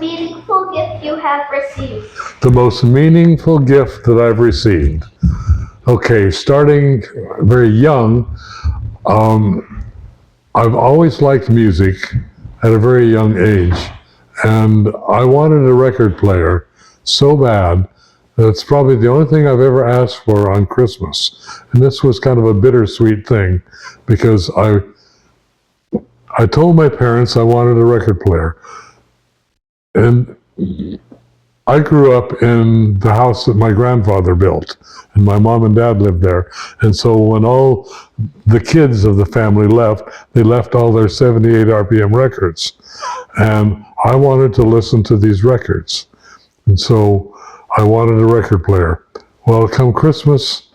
meaningful gift you have received? The most meaningful gift that I've received. Okay, starting very young, I've always liked music at a very young age, and I wanted a record player so bad that it's probably the only thing I've ever asked for on Christmas. And this was kind of a bittersweet thing, because I told my parents I wanted a record player. And I grew up in the house that my grandfather built, and my mom and dad lived there. And so when all the kids of the family left, they left all their 78 RPM records. And I wanted to listen to these records. And so I wanted a record player. Well, come Christmas,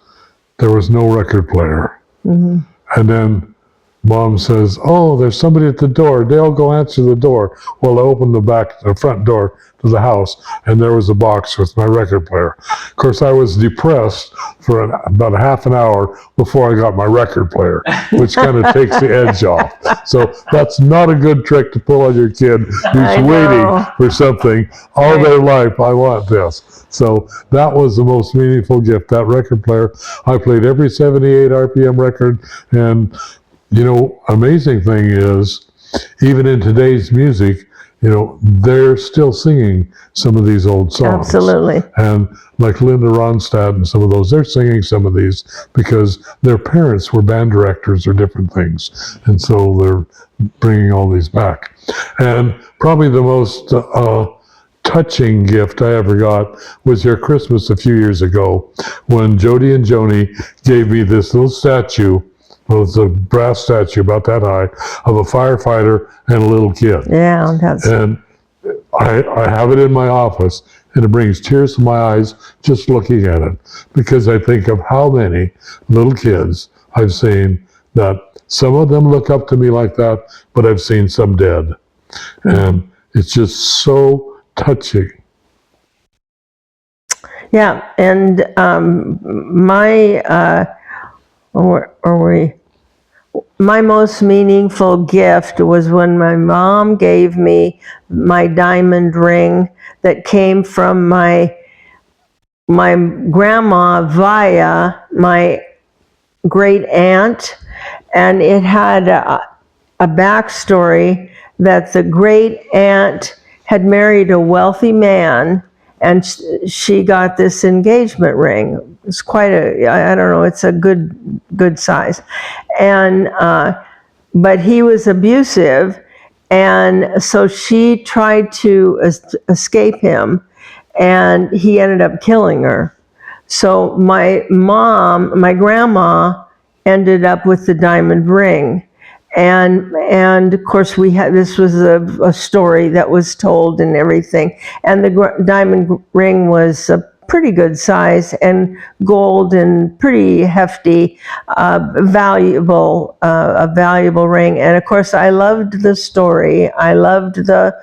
there was no record player. Mm-hmm. And then Mom says, "Oh, there's somebody at the door. Dale, go answer the door." Well, I opened the front door to the house, and there was a box with my record player. Of course, I was depressed for about a half an hour before I got my record player, which kind of takes the edge off. So that's not a good trick to pull on your kid who's waiting for something all their life. I want this. So that was the most meaningful gift, that record player. I played every 78 RPM record, and you know, amazing thing is, even in today's music, you know, they're still singing some of these old songs. Absolutely. And like Linda Ronstadt and some of those, they're singing some of these because their parents were band directors or different things. And so they're bringing all these back. And probably the most touching gift I ever got was your Christmas a few years ago, when Jody and Joni gave me this little statue. Well, it's a brass statue about that high of a firefighter and a little kid. Yeah, and I have it in my office, and it brings tears to my eyes just looking at it, because I think of how many little kids I've seen that some of them look up to me like that, but I've seen some dead. And it's just so touching. Yeah, and my most meaningful gift was when my mom gave me my diamond ring that came from my grandma via my great aunt, and it had a backstory that the great aunt had married a wealthy man, and she got this engagement ring. It's quite I don't know, it's a good size. And, but he was abusive, and so she tried to escape him, and he ended up killing her. So my grandma ended up with the diamond ring. And of course this was a story that was told and everything. And the diamond ring was a pretty good size and gold and pretty hefty, a valuable ring. And of course I loved the story. I loved the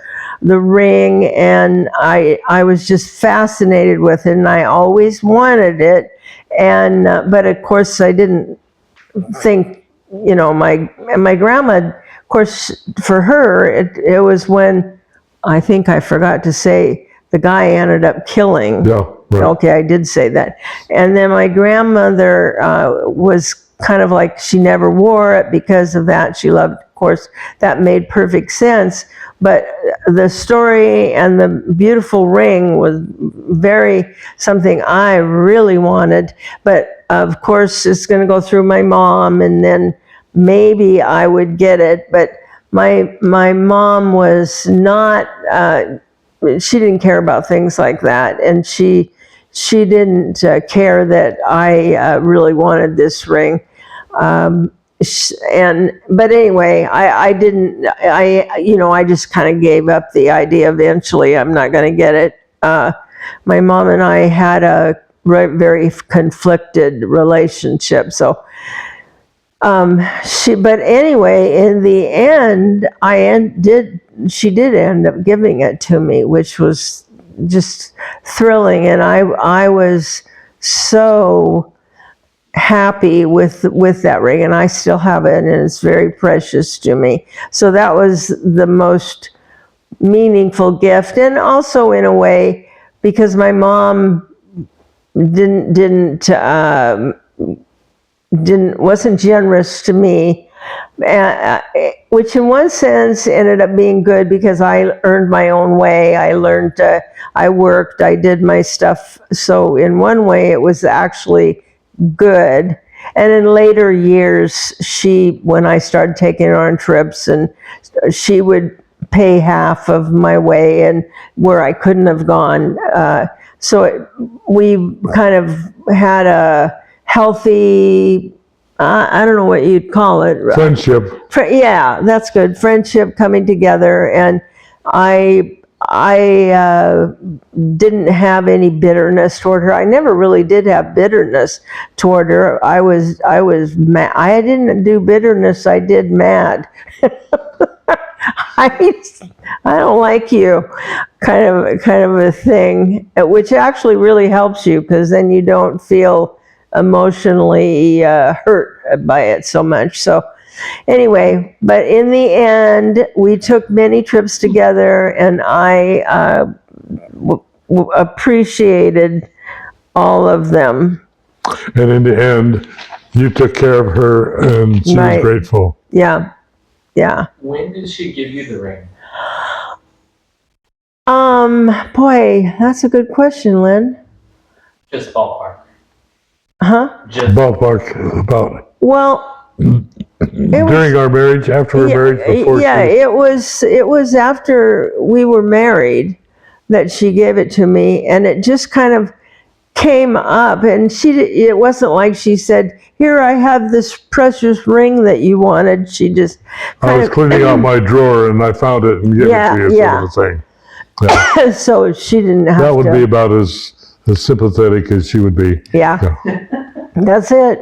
ring, and I was just fascinated with it, and I always wanted it. And but of course I didn't think, you know, my grandma, of course, for her, it was when, I think I forgot to say, the guy ended up killing. Yeah, right. Okay, I did say that. And then my grandmother was kind of like, she never wore it because of that. She loved, of course, that made perfect sense. But the story and the beautiful ring was something I really wanted. But of course, it's going to go through my mom, and then maybe I would get it. But my mom was not, she didn't care about things like that. And she didn't care that I really wanted this ring. But anyway, I just kind of gave up the idea eventually. I'm not going to get it. My mom and I had a very conflicted relationship. So, but anyway, in the end, she did end up giving it to me, which was just thrilling. And I was so happy with that ring, and I still have it, and it's very precious to me. So that was the most meaningful gift, and also in a way because my mom wasn't generous to me, which in one sense ended up being good because I earned my own way. I worked, I did my stuff. So in one way it was actually good. And in later years, when I started taking her on trips, and she would pay half of my way and where I couldn't have gone. We kind of had a healthy, I don't know what you'd call it. Friendship. Yeah, that's good. Friendship coming together. And I didn't have any bitterness toward her. I never really did have bitterness toward her. I was mad. I didn't do bitterness. I did mad. I don't like you, kind of a thing, which actually really helps you because then you don't feel emotionally hurt by it so much. So anyway, but in the end, we took many trips together, and I appreciated all of them. And in the end, you took care of her, and she was Right. grateful. Yeah. When did she give you the ring? Boy, that's a good question, Lynn. Just ballpark. Huh? Just Ballpark about Well, during our marriage, after our marriage, before. it was after we were married that she gave it to me, and it just kind of came up, and it wasn't like she said, "Here, I have this precious ring that you wanted." She just I was cleaning out my drawer and I found it and gave it to you, sort of a thing. Yeah. so she didn't have That would to. be about as sympathetic as she would be. Yeah. That's it.